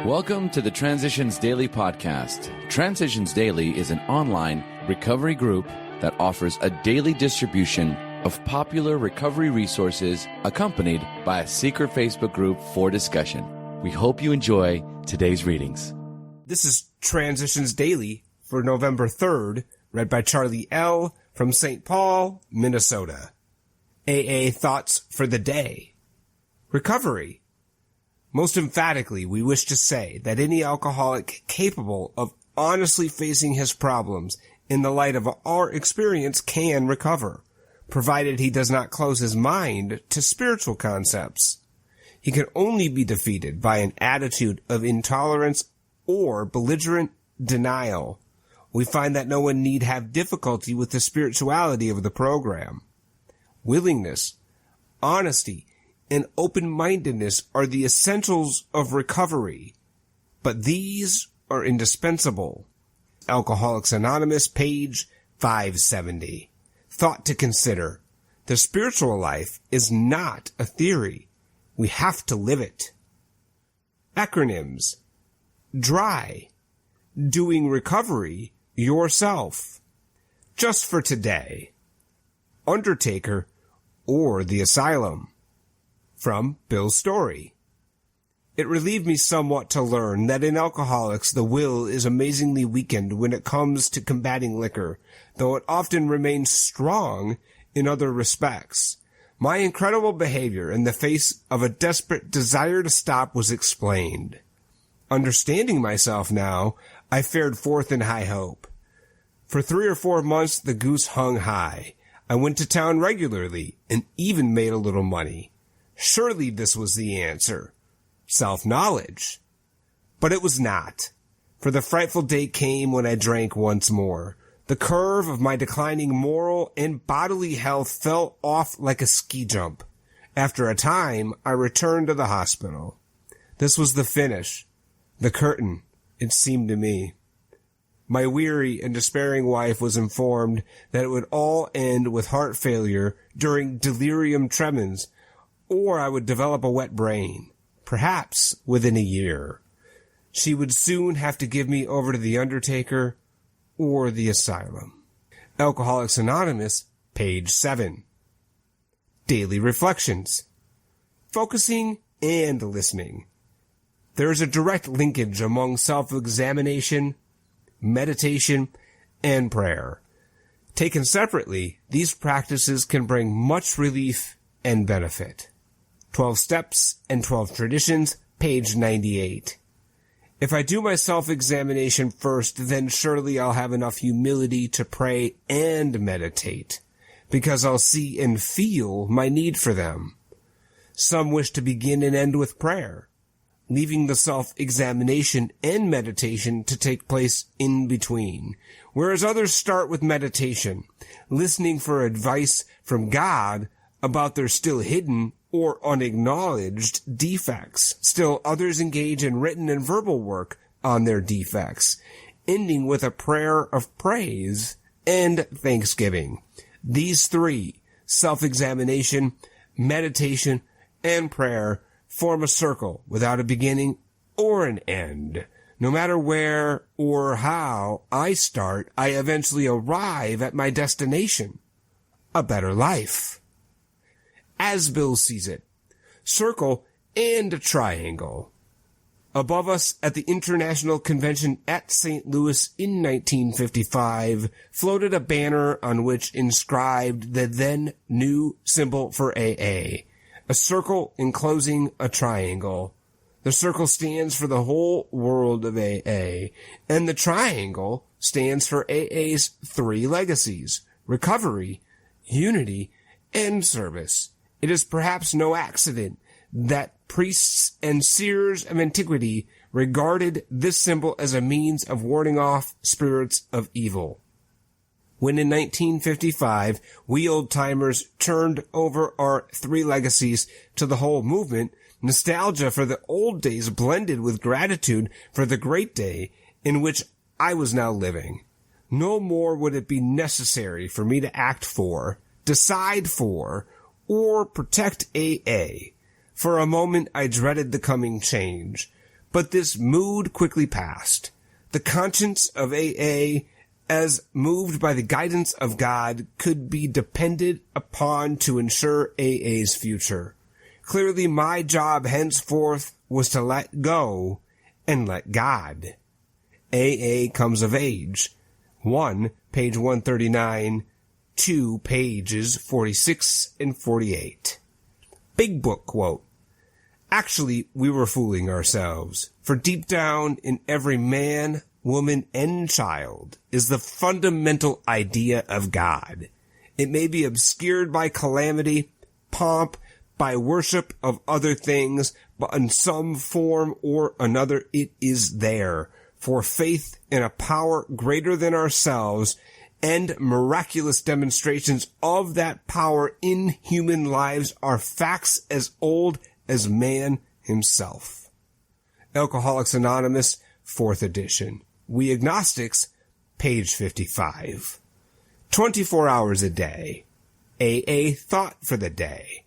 Welcome to the Transitions Daily podcast. Transitions Daily is an online recovery group that offers a daily distribution of popular recovery resources accompanied by a secret Facebook group for discussion. We hope you enjoy today's readings. This is Transitions Daily for November 3rd, read by Charlie L. from St. Paul, Minnesota. AA Thoughts for the Day. Recovery. Most emphatically, we wish to say that any alcoholic capable of honestly facing his problems in the light of our experience can recover, provided he does not close his mind to spiritual concepts. He can only be defeated by an attitude of intolerance or belligerent denial. We find that no one need have difficulty with the spirituality of the program. Willingness, honesty, and open-mindedness are the essentials of recovery, but these are indispensable. Alcoholics Anonymous, page 570. Thought to consider. The spiritual life is not a theory. We have to live it. Acronyms. DRY. Doing recovery yourself. Just for today. Undertaker or the asylum. From Bill's story. It relieved me somewhat to learn that in alcoholics the will is amazingly weakened when it comes to combating liquor, though it often remains strong in other respects. My incredible behavior in the face of a desperate desire to stop was explained. Understanding myself now, I fared forth in high hope. For 3 or 4 months the goose hung high. I went to town regularly and even made a little money. Surely this was the answer. Self-knowledge. But it was not. For the frightful day came when I drank once more. The curve of my declining moral and bodily health fell off like a ski jump. After a time, I returned to the hospital. This was the finish. The curtain, it seemed to me. My weary and despairing wife was informed that it would all end with heart failure during delirium tremens, or I would develop a wet brain, perhaps within a year. She would soon have to give me over to the undertaker or the asylum. Alcoholics Anonymous, page 7. Daily Reflections. Focusing and listening. There is a direct linkage among self-examination, meditation, and prayer. Taken separately, these practices can bring much relief and benefit. 12 Steps and 12 Traditions, page 98. If I do my self-examination first, then surely I'll have enough humility to pray and meditate, because I'll see and feel my need for them. Some wish to begin and end with prayer, leaving the self-examination and meditation to take place in between, whereas others start with meditation, listening for advice from God about their still hidden or unacknowledged defects. Still others engage in written and verbal work on their defects, ending with a prayer of praise and thanksgiving. These three, self-examination, meditation, and prayer, form a circle without a beginning or an end. No matter where or how I start, I eventually arrive at my destination, a better life. As Bill sees it, circle and a triangle. Above us at the International Convention at St. Louis in 1955 floated a banner on which inscribed the then new symbol for AA, a circle enclosing a triangle. The circle stands for the whole world of AA, and the triangle stands for AA's 3 legacies: recovery, unity, and service. It is perhaps no accident that priests and seers of antiquity regarded this symbol as a means of warding off spirits of evil. When in 1955, we old-timers turned over our 3 legacies to the whole movement, nostalgia for the old days blended with gratitude for the great day in which I was now living. No more would it be necessary for me to act for, decide for, or protect AA. For a moment I dreaded the coming change. But this mood quickly passed. The conscience of AA, as moved by the guidance of God, could be depended upon to ensure AA's future. Clearly, my job henceforth was to let go and let God. AA comes of age. 1, page 139, 2, pages 46 and 48. Big Book quote. Actually, we were fooling ourselves, for deep down in every man, woman, and child is the fundamental idea of God. It may be obscured by calamity, pomp, by worship of other things, but in some form or another it is there, for faith in a power greater than ourselves and miraculous demonstrations of that power in human lives are facts as old as man himself. Alcoholics Anonymous, 4th edition. We Agnostics, page 55. 24 hours a day. AA thought for the day.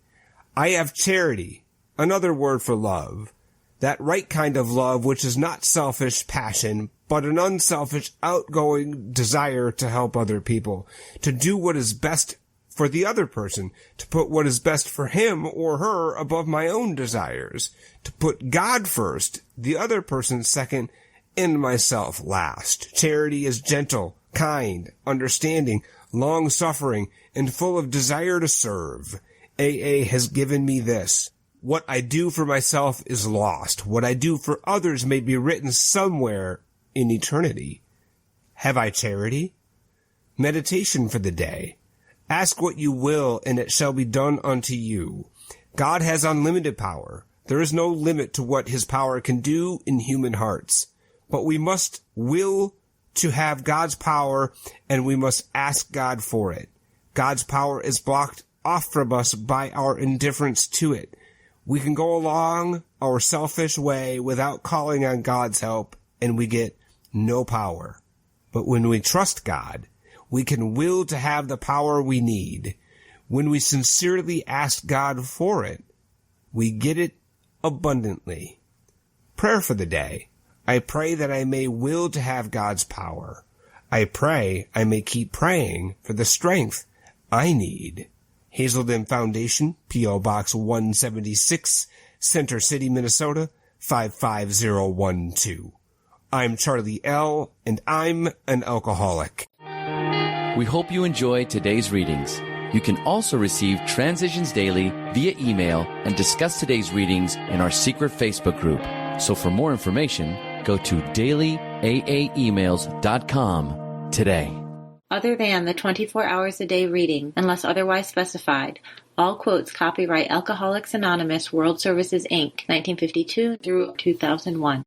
I have charity, another word for love. That right kind of love which is not selfish passion, but an unselfish, outgoing desire to help other people, to do what is best for the other person, to put what is best for him or her above my own desires, to put God first, the other person second, and myself last. Charity is gentle, kind, understanding, long-suffering, and full of desire to serve. AA has given me this. What I do for myself is lost. What I do for others may be written somewhere in eternity. Have I charity? Meditation for the day. Ask what you will, and it shall be done unto you. God has unlimited power. There is no limit to what his power can do in human hearts. But we must will to have God's power, and we must ask God for it. God's power is blocked off from us by our indifference to it. We can go along our selfish way without calling on God's help, and we get no power. But when we trust God, we can will to have the power we need. When we sincerely ask God for it, we get it abundantly. Prayer for the day. I pray that I may will to have God's power. I pray I may keep praying for the strength I need. Hazelden Foundation, P.O. Box 176, Center City, Minnesota, 55012. I'm Charlie L., and I'm an alcoholic. We hope you enjoyed today's readings. You can also receive Transitions Daily via email and discuss today's readings in our secret Facebook group. So for more information, go to dailyaaemails.com today. Other than the 24 hours a day reading, unless otherwise specified, all quotes copyright Alcoholics Anonymous World Services, Inc., 1952 through 2001.